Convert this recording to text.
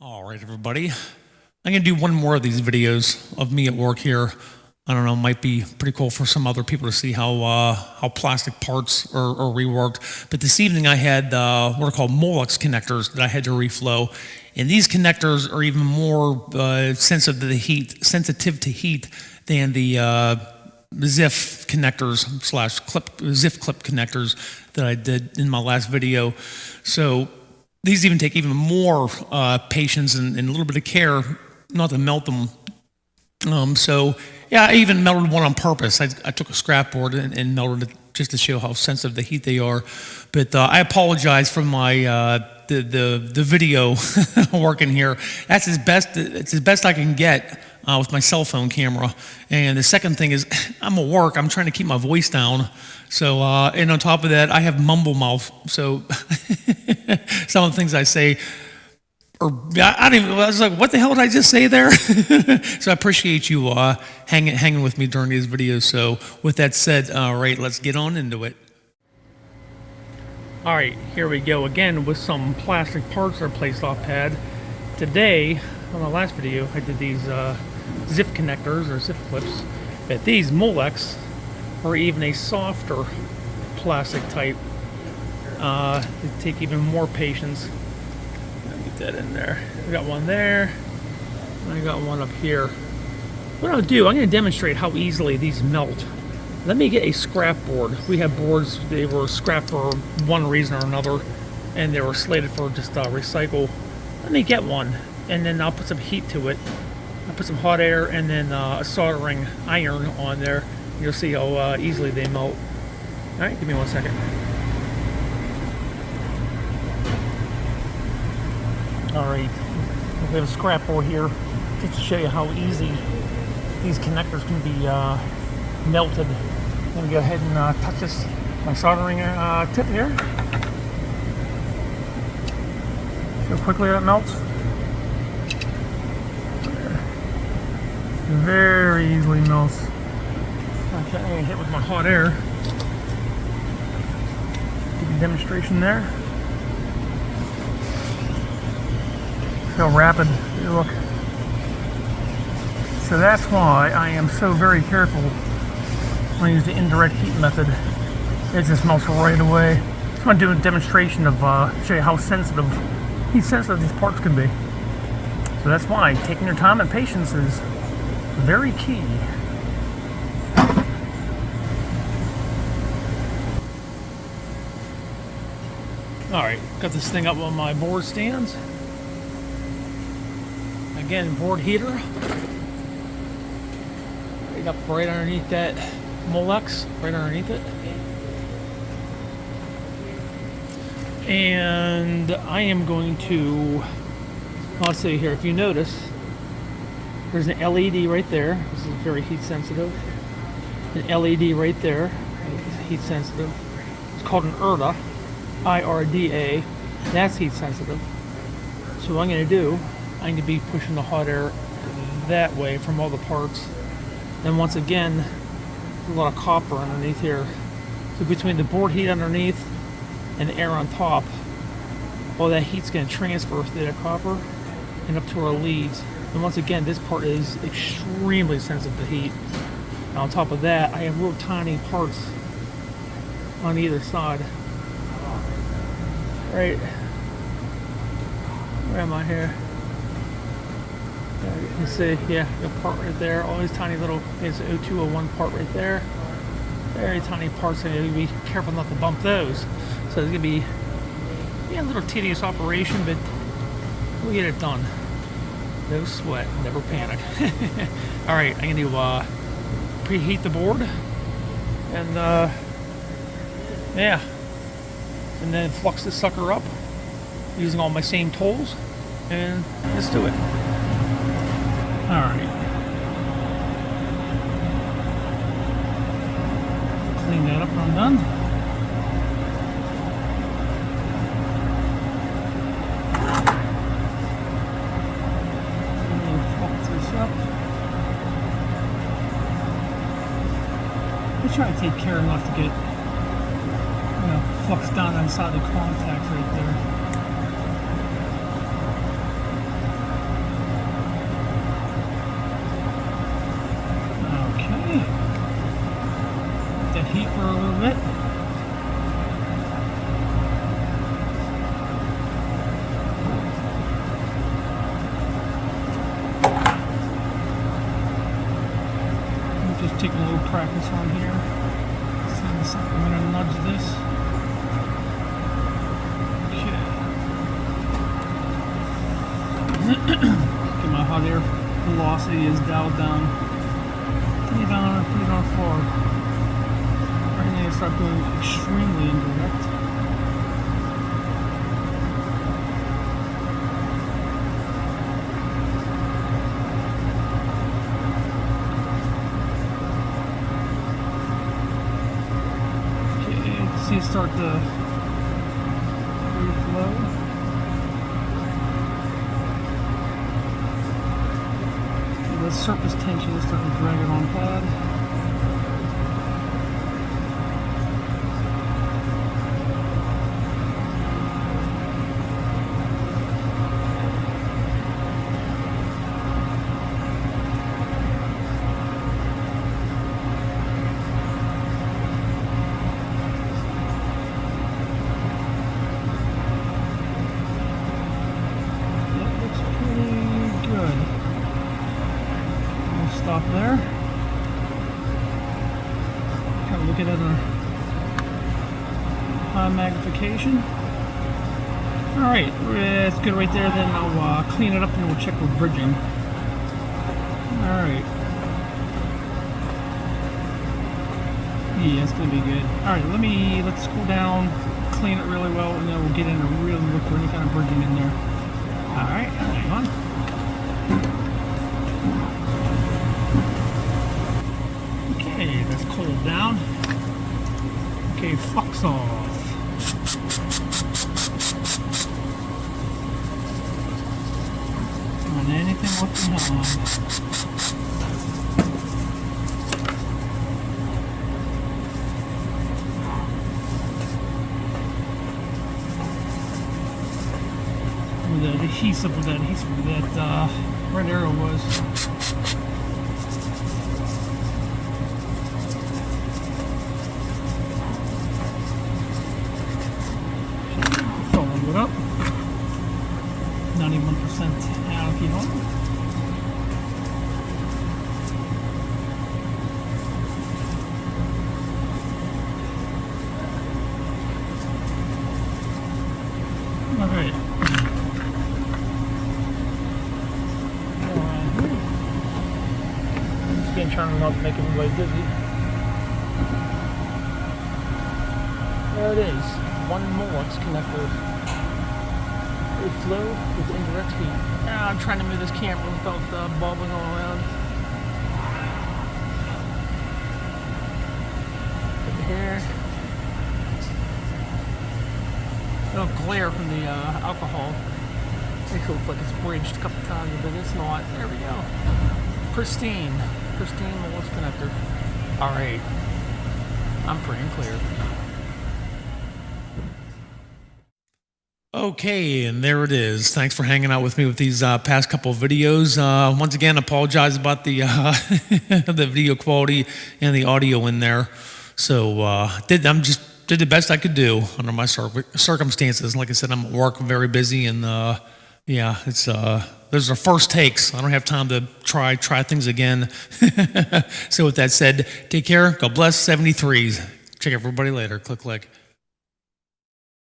All right, everybody. I'm going to do one more of these videos of me at work here. I don't know, might be pretty cool for some other people to see how plastic parts are reworked. But this evening I had what are called MOLEX connectors that I had to reflow. And these connectors are even more sensitive to heat than the ZIF connectors / ZIF clip connectors that I did in my last video. So these even take even more patience and a little bit of care not to melt them. So yeah, I even melted one on purpose. I took a scrap board and melted it just to show how sensitive the heat they are. But I apologize for my the video working here. That's it's as best I can get with my cell phone camera. And the second thing is, I'm at work. I'm trying to keep my voice down. So and on top of that, I have mumble mouth. So some of the things I say. I was like, what the hell did I just say there? So I appreciate you hanging with me during these videos. So with that said, all right, let's get on into it. All right, here we go again with some plastic parts that are placed off pad. Today, on the last video, I did these ZIF connectors or ZIF clips. But these MOLEX are even a softer plastic type. They take even more patience. That in there. I got one there, and I got one up here. What I'll do, I'm going to demonstrate how easily these melt. Let me get a scrap board. We have boards, they were scrap for one reason or another, and they were slated for just recycle. Let me get one, and then I'll put some heat to it. I'll put some hot air and then a soldering iron on there. You'll see how easily they melt. All right, give me 1 second. Alright, we have a scrap board here just to show you how easy these connectors can be melted. I'm going to go ahead and touch this, my soldering tip here. See how quickly that melts. Very easily melts. Okay, I'm going to hit with my hot air. Give you a demonstration there. How rapid you look. So that's why I am so very careful when I use the indirect heat method. It just melts right away. Just want to do a demonstration of show you how heat sensitive these parts can be. So that's why taking your time and patience is very key. Alright, got this thing up on my board stands. Again, board heater right up right underneath that MOLEX, right underneath it. And I am going to, let's see here, if you notice, there's an LED right there. This is very heat sensitive. An LED right there, heat sensitive. It's called an IRDA, I-R-D-A. That's heat sensitive. So what I'm going to do, I'm going to be pushing the hot air that way from all the parts. And once again, a lot of copper underneath here. So between the board heat underneath and the air on top, all that heat's going to transfer through that copper and up to our leads. And once again, this part is extremely sensitive to heat. And on top of that, I have real tiny parts on either side. Right. Where am I here? You can see, yeah, the part right there, all these tiny little, it's an 0201 part right there. Very tiny parts, so you have to be careful not to bump those. So it's going to be a little tedious operation, but we'll get it done. No sweat, never panic. Alright, I'm going to preheat the board, and yeah, and then flux this sucker up using all my same tools, and let's do it. Alright. Clean that up when I'm done. And then flux this up. I try to take care not to get flux down inside the contacts right there. taking a little practice on here. So I'm going to nudge this. Okay. Get my hot air velocity is dialed down. Pretty darn far. Right now I start going extremely indirect. See it start to reflow. The surface tension is starting to drag it on pad. Stop there. Kind of look at it at a high magnification. Alright, that's good right there. Then I'll clean it up and we'll check for bridging. Alright. Yeah, it's going to be good. Alright, let's go down, clean it really well, and then we'll get in and really look for any kind of bridging in there. Alright, hang on. Okay, that's cooled down. Okay, flux off. And anything left behind. Where that adhesive where that red arrow was. It up. 91% alkyl. Alright. Just again trying not to make everybody dizzy. There it is. One MOLEX connector. Flow with indirect heat. I'm trying to move this camera without bobbling all around. Put here. It'll glare from the alcohol. Makes it look like it's bridged a couple times, but it's not. There we go. Pristine MOLEX connector. Alright. I'm free and clear. Okay, and there it is. Thanks for hanging out with me with these past couple of videos. Once again, apologize about the the video quality and the audio in there. So did the best I could do under my circumstances. Like I said, I'm at work, very busy, and yeah, it's those are first takes. I don't have time to try things again. So with that said, take care. God bless. 73s. Check everybody later. Click.